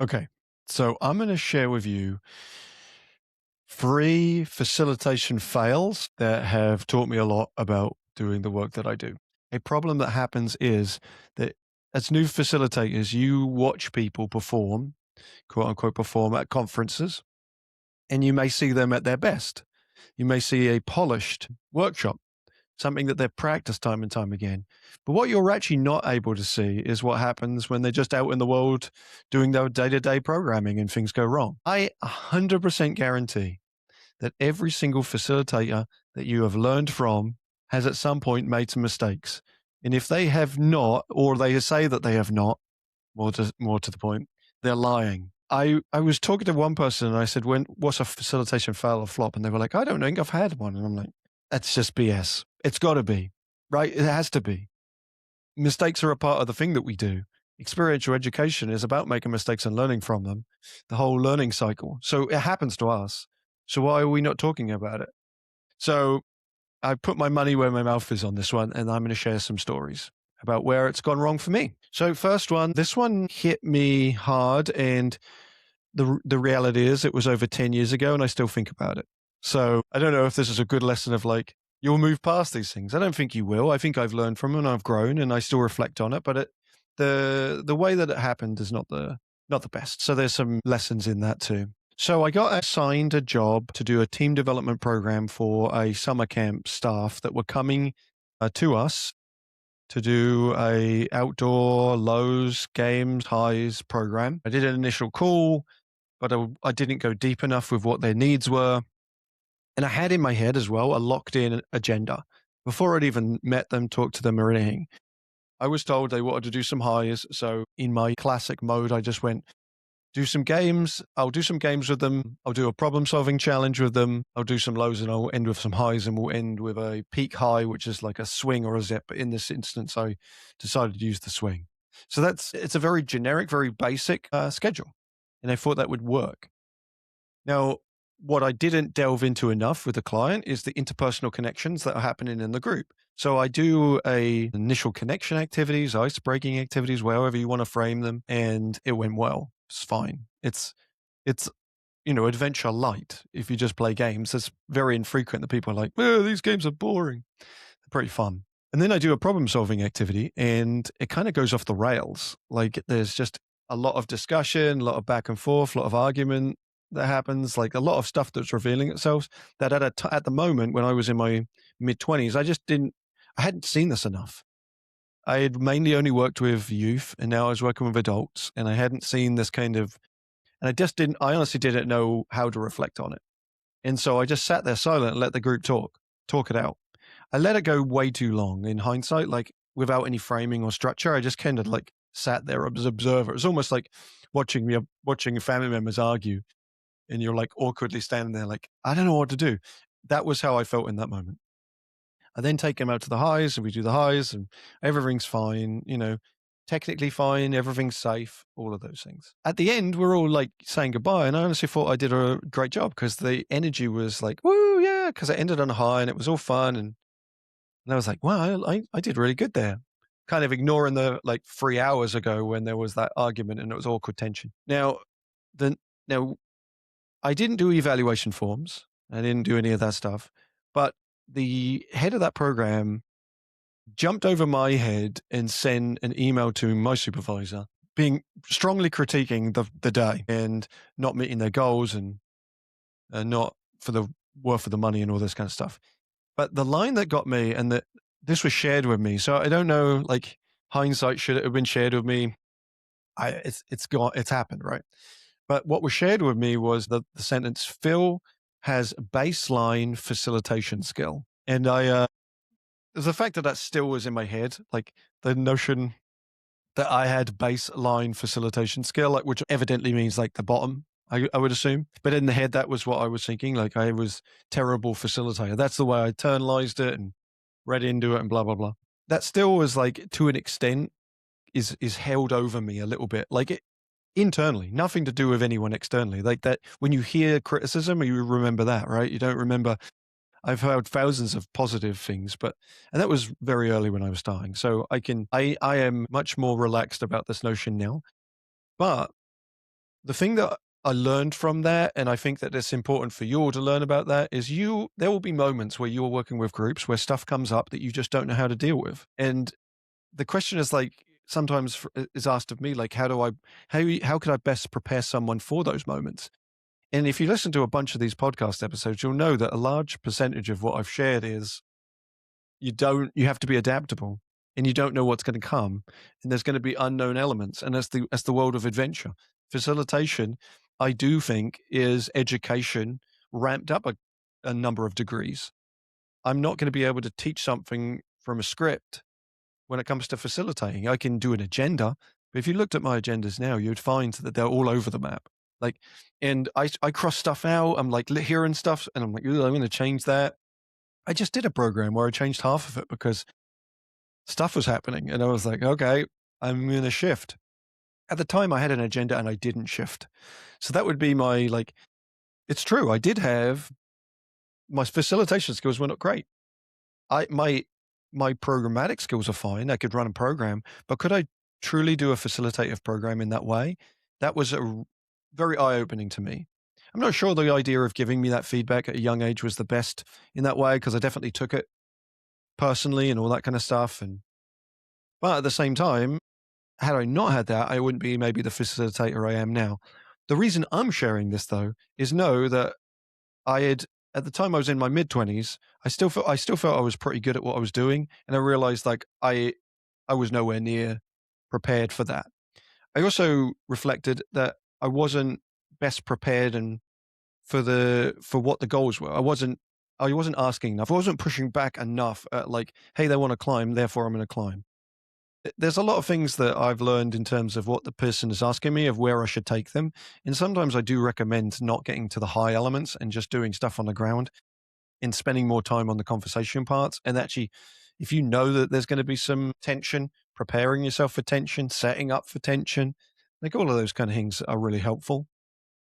Okay. So I'm going to share with you 3 facilitation fails that have taught me a lot about doing the work that I do. A problem that happens is that as new facilitators, you watch people perform, quote unquote, perform at conferences, and you may see them at their best. You may see a polished workshop, something that they've practiced time and time again. But what you're actually not able to see is what happens when they're just out in the world doing their day to day programming and things go wrong. I 100% guarantee that every single facilitator that you have learned from has at some point made some mistakes. And if they have not, or they say that they have not, more to the point, they're lying. I was talking to one person and I said, what's a facilitation fail or flop? And they were like, I don't think I've had one. And I'm like, that's just BS. It's got to be, right? It has to be. Mistakes are a part of the thing that we do. Experiential education is about making mistakes and learning from them, the whole learning cycle. So it happens to us. So why are we not talking about it? So I put my money where my mouth is on this one, and I'm going to share some stories about where it's gone wrong for me. So first one, this one hit me hard, and the reality is it was over 10 years ago, and I still think about it. So I don't know if this is a good lesson of like, you'll move past these things. I don't think you will. I think I've learned from it and I've grown and I still reflect on it, but the way that it happened is not the best. So there's some lessons in that too. So I got assigned a job to do a team development program for a summer camp staff that were coming to us to do a outdoor lows, games, highs program. I did an initial call, but I didn't go deep enough with what their needs were. And I had in my head as well a locked in agenda before I'd even met them, talked to them or anything. I was told they wanted to do some highs. So in my classic mode, I just went, do some games. I'll do some games with them. I'll do a problem solving challenge with them. I'll do some lows and I'll end with some highs and we'll end with a peak high, which is like a swing or a zip. But in this instance, I decided to use the swing. So it's a very generic, very basic schedule. And I thought that would work. Now, what I didn't delve into enough with the client is the interpersonal connections that are happening in the group. So I do a initial connection activities, ice breaking activities, however you want to frame them, and it went well. It's fine. It's adventure light. If you just play games, it's very infrequent that people are like, "Oh, these games are boring." They're pretty fun. And then I do a problem solving activity, and it kind of goes off the rails. Like there's just a lot of discussion, a lot of back and forth, a lot of argument that happens, like a lot of stuff that's revealing itself that at the moment when I was in my mid-20s, I hadn't seen this enough. I had mainly only worked with youth and now I was working with adults and I hadn't seen this kind of, and I honestly didn't know how to reflect on it. And so I just sat there silent and let the group talk it out. I let it go way too long in hindsight, like without any framing or structure. I just kind of like sat there as an observer. It was almost like watching family members argue and you're like awkwardly standing there like, I don't know what to do. That was how I felt in that moment. I then take him out to the highs and we do the highs and everything's fine, technically fine, everything's safe, all of those things. At the end, we're all like saying goodbye. And I honestly thought I did a great job because the energy was like, woo, yeah, because it ended on a high and it was all fun. And I was like, wow, I did really good there. Kind of ignoring the like 3 hours ago when there was that argument and it was awkward tension. Now I didn't do evaluation forms. I didn't do any of that stuff. But the head of that program jumped over my head and sent an email to my supervisor, being strongly critiquing the day and not meeting their goals and not for the worth of the money and all this kind of stuff. But the line that got me, and that this was shared with me, so I don't know, like hindsight, should it have been shared with me? It's happened, right? But what was shared with me was the sentence, Phil has baseline facilitation skill. And the fact that that still was in my head, like the notion that I had baseline facilitation skill, like, which evidently means like the bottom, I would assume. But in the head, that was what I was thinking. Like I was terrible facilitator. That's the way I internalized it and read into it and blah, blah, blah. That still was like, to an extent, is held over me a little bit. Like internally, nothing to do with anyone externally. Like that, when you hear criticism, you remember that, right? You don't remember. I've heard thousands of positive things, and that was very early when I was starting. So I am much more relaxed about this notion now. But The thing that I learned from that, and I think that it's important for you all to learn about that, is there will be moments where you're working with groups where stuff comes up that you just don't know how to deal with. And the question is like sometimes is asked of me, like, how could I best prepare someone for those moments? And if you listen to a bunch of these podcast episodes, you'll know that a large percentage of what I've shared is you have to be adaptable and you don't know what's going to come. And there's going to be unknown elements. And that's the world of adventure. Facilitation, I do think, is education ramped up a number of degrees. I'm not going to be able to teach something from a script when it comes to facilitating. I can do an agenda, but if you looked at my agendas now, you'd find that they're all over the map. Like, and I cross stuff out. I'm like hearing stuff, and I'm like, "Ooh, I'm going to change that." I just did a program where I changed half of it because stuff was happening, and I was like, "Okay, I'm going to shift." At the time, I had an agenda, and I didn't shift. So that would be my like. It's true. I did have my facilitation skills were not great. I my programmatic skills are fine. I could run a program, but could I truly do a facilitative program in that way? That was very eye-opening to me. I'm not sure the idea of giving me that feedback at a young age was the best in that way because I definitely took it personally and all that kind of stuff. But at the same time, had I not had that, I wouldn't be maybe the facilitator I am now. The reason I'm sharing this though is know that I had at the time I was in my mid-20s, I still felt I was pretty good at what I was doing, and I realized like I was nowhere near prepared for that. I also reflected that I wasn't best prepared and for what the goals were. I wasn't asking enough. I wasn't pushing back enough at like, hey, they want to climb, therefore I'm going to climb. There's a lot of things that I've learned in terms of what the person is asking me of where I should take them. And sometimes I do recommend not getting to the high elements and just doing stuff on the ground and spending more time on the conversation parts. And actually, if you know that there's going to be some tension, preparing yourself for tension, setting up for tension, like all of those kind of things are really helpful.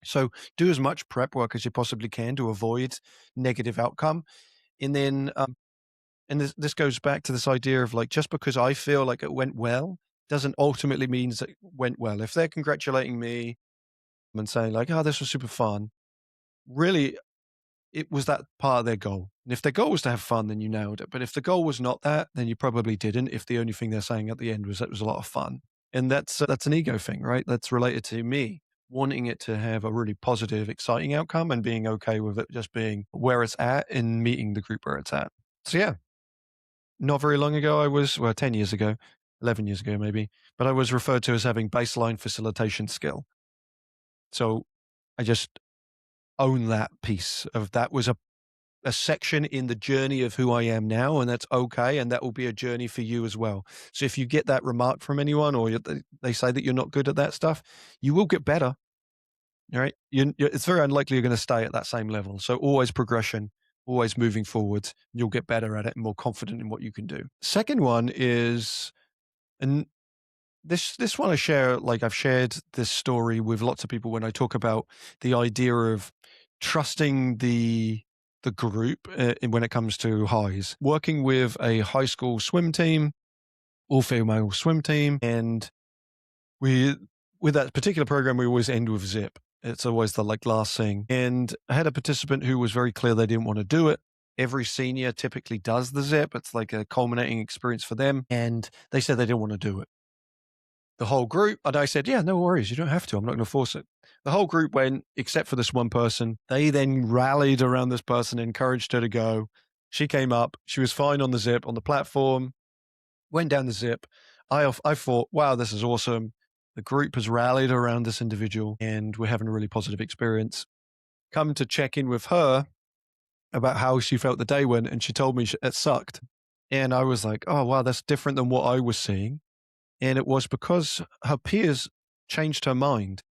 So do as much prep work as you possibly can to avoid negative outcome. And then, and this goes back to this idea of like, just because I feel like it went well doesn't ultimately mean that it went well. If they're congratulating me and saying like, oh, this was super fun, really it was that part of their goal. And if their goal was to have fun, then you nailed it. But if the goal was not that, then you probably didn't. If the only thing they're saying at the end was that it was a lot of fun, and that's an ego thing, right? That's related to me wanting it to have a really positive, exciting outcome, and being okay with it just being where it's at and meeting the group where it's at. So yeah, not very long ago, I was 10 years ago, 11 years ago maybe, but I was referred to as having baseline facilitation skill. So I just own that piece of that was a section in the journey of who I am now, and that's okay. And that will be a journey for you as well. So if you get that remark from anyone or they say that you're not good at that stuff, you will get better. All right. It's very unlikely you're going to stay at that same level. So always progression, always moving forward. You'll get better at it and more confident in what you can do. Second one is, and this one I share, like I've shared this story with lots of people when I talk about the idea of trusting the group when it comes to highs. Working with a high school swim team, all female swim team, and we with that particular program we always end with zip. It's always the like last thing. And I had a participant who was very clear they didn't want to do it. Every senior typically does the zip. It's like a culminating experience for them. And they said they didn't want to do it. The whole group, and I said, yeah, no worries. You don't have to. I'm not going to force it. The whole group went, except for this one person. They then rallied around this person, encouraged her to go. She came up. She was fine on the zip, on the platform, went down the zip. I thought, wow, this is awesome. The group has rallied around this individual and we're having a really positive experience. Come to check in with her about how she felt the day went, and she told me it sucked. And I was like, oh, wow, that's different than what I was seeing. And it was because her peers changed her mind.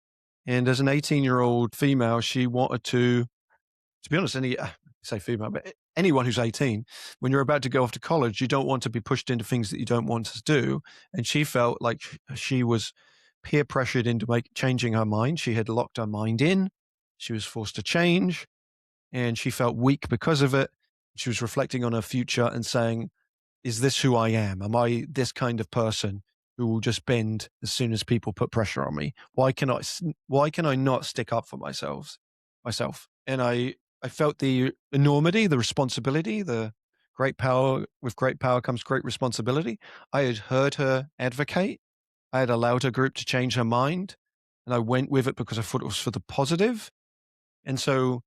And as an 18-year-old female, she wanted to be honest, say female, but anyone who's 18, when you're about to go off to college, you don't want to be pushed into things that you don't want to do. And she felt like she was peer pressured into changing her mind. She had locked her mind in. She was forced to change and she felt weak because of it. She was reflecting on her future and saying, is this who I am? Am I this kind of person? who will just bend as soon as people put pressure on me. Why can I not stick up for myself? And I felt the enormity, the responsibility, the great power. With great power comes great responsibility. I had heard her advocate. I had allowed her group to change her mind, and I went with it because I thought it was for the positive. And so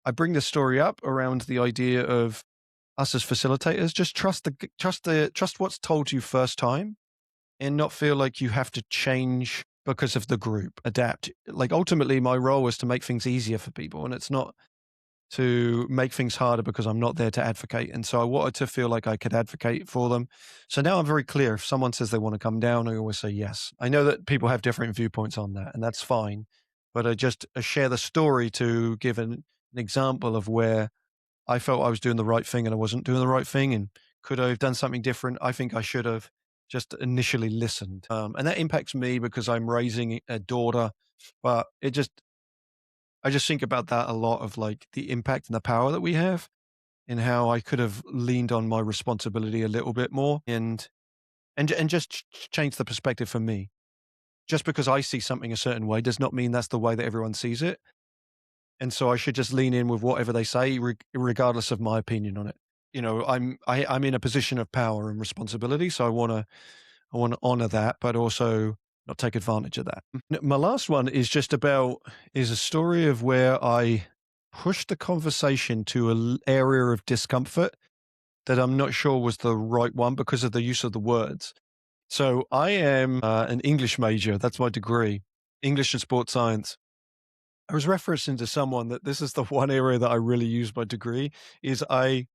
I bring this story up around the idea of us as facilitators. Just trust what's told you first time, and not feel like you have to change because of the group. Adapt. Like, ultimately, my role is to make things easier for people, and it's not to make things harder because I'm not there to advocate. And so I wanted to feel like I could advocate for them. So now I'm very clear. If someone says they want to come down, I always say yes. I know that people have different viewpoints on that, and that's fine. But I share the story to give an example of where I felt I was doing the right thing and I wasn't doing the right thing. And could I have done something different? I think I should have just initially listened. And that impacts me because I'm raising a daughter. But I just think about that a lot, of like the impact and the power that we have, and how I could have leaned on my responsibility a little bit more, and just change the perspective for me. Just because I see something a certain way does not mean that's the way that everyone sees it. And so I should just lean in with whatever they say, regardless of my opinion on it. I'm in a position of power and responsibility, so I want to honor that, but also not take advantage of that. My last one is a story of where I pushed the conversation to an area of discomfort that I'm not sure was the right one because of the use of the words. So I am an English major. That's my degree, English and sports science. I was referencing to someone that this is the one area that I really use my degree is I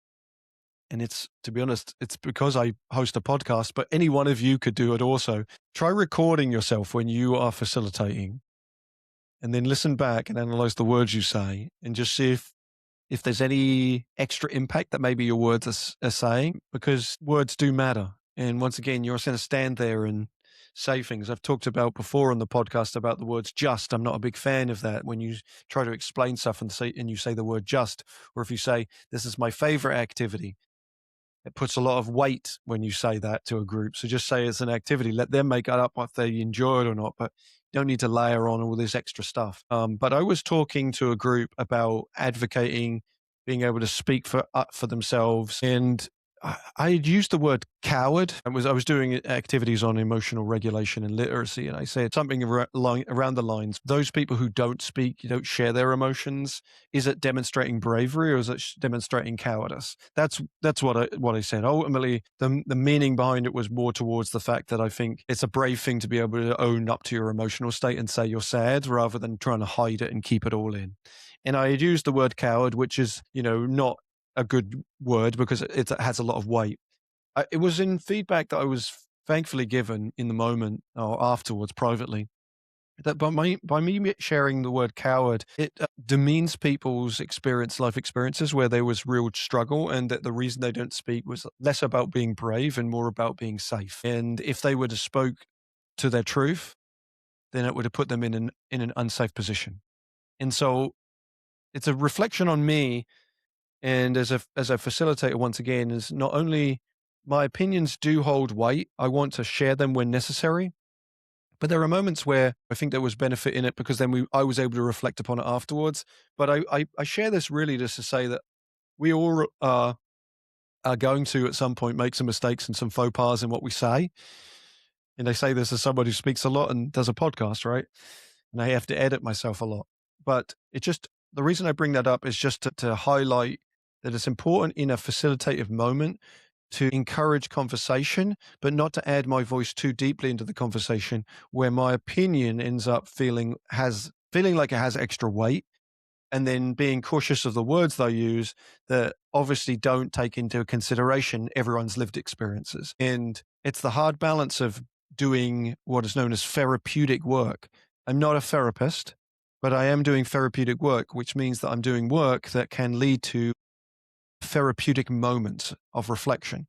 and it's, to be honest, it's because I host a podcast, but any one of you could do it also. Try recording yourself when you are facilitating, and then listen back and analyze the words you say, and just see if there's any extra impact that maybe your words are saying, because words do matter. And once again, you're going to stand there and say things. I've talked about before on the podcast about the words just. I'm not a big fan of that. When you try to explain stuff and you say the word just, or if you say, this is my favorite activity, it puts a lot of weight when you say that to a group. So just say it's an activity. Let them make it up if they enjoy it or not, but you don't need to layer on all this extra stuff. But I was talking to a group about advocating, being able to speak for themselves, and I had used the word coward. I was doing activities on emotional regulation and literacy, and I said something around the lines: those people who don't speak, you don't share their emotions. Is it demonstrating bravery, or is it demonstrating cowardice? That's what I said. Ultimately, the meaning behind it was more towards the fact that I think it's a brave thing to be able to own up to your emotional state and say you're sad, rather than trying to hide it and keep it all in. And I had used the word coward, which is, not a good word because it has a lot of weight. It was in feedback that I was thankfully given in the moment or afterwards privately, that by me sharing the word coward, it demeans people's life experiences where there was real struggle, and that the reason they don't speak was less about being brave and more about being safe. And if they would have spoke to their truth, then it would have put them in an unsafe position. And so it's a reflection on me. And as a facilitator, once again, is not only my opinions do hold weight, I want to share them when necessary, but there are moments where I think there was benefit in it because then I was able to reflect upon it afterwards. But I share this really just to say that we all are going to at some point make some mistakes and some faux pas in what we say. And I say this as somebody who speaks a lot and does a podcast, right? And I have to edit myself a lot. But the reason I bring that up is just to highlight that it's important in a facilitative moment to encourage conversation, but not to add my voice too deeply into the conversation where my opinion ends up feeling like it has extra weight, and then being cautious of the words they use that obviously don't take into consideration everyone's lived experiences. And it's the hard balance of doing what is known as therapeutic work. I'm not a therapist, but I am doing therapeutic work, which means that I'm doing work that can lead to therapeutic moments of reflection.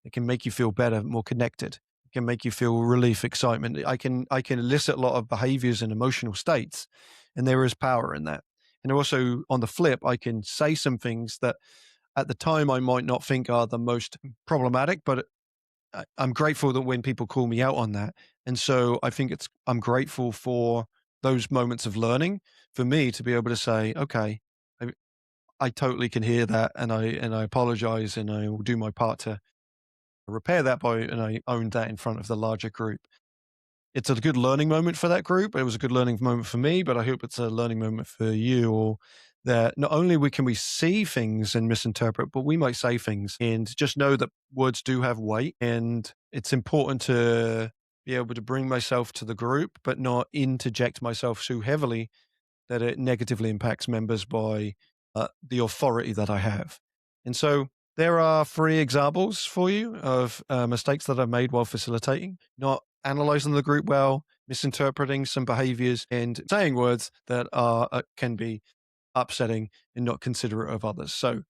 It can make you feel better, more connected. It can make you feel relief, excitement. I can elicit a lot of behaviors and emotional states, and there is power in that. And also, on the flip, I can say some things that at the time I might not think are the most problematic, but I'm grateful that when people call me out on that. And so I think I'm grateful for those moments of learning for me to be able to say, okay, I, I totally can hear that, and I apologize, and I will do my part to repair that by, and I owned that in front of the larger group. It's a good learning moment for that group. It was a good learning moment for me, but I hope it's a learning moment for you, or that not only can we see things and misinterpret, but we might say things, and just know that words do have weight, and it's important to be able to bring myself to the group, but not interject myself so heavily that it negatively impacts members by the authority that I have. And so there are three examples for you of mistakes that I've made while facilitating: not analyzing the group well, misinterpreting some behaviors, and saying words that are can be upsetting and not considerate of others. So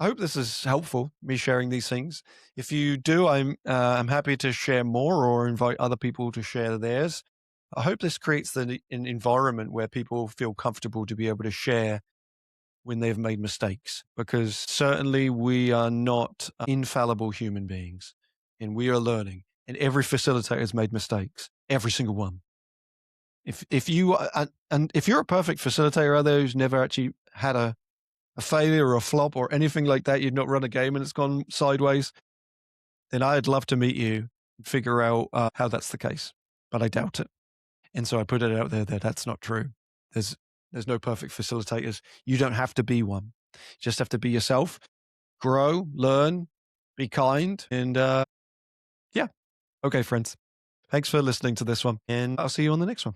I hope this is helpful, me sharing these things. If you do, I'm happy to share more or invite other people to share theirs. I hope this creates an environment where people feel comfortable to be able to share when they've made mistakes, because certainly we are not infallible human beings, and we are learning. And every facilitator has made mistakes, every single one. If you and if you're a perfect facilitator out there who's never actually had a failure or a flop or anything like that, you've not run a game and it's gone sideways, then I'd love to meet you and figure out how that's the case. But I doubt it. And so I put it out there that that's not true. There's there's no perfect facilitators. You don't have to be one. You just have to be yourself, grow, learn, be kind, and yeah. Okay, friends. Thanks for listening to this one, and I'll see you on the next one.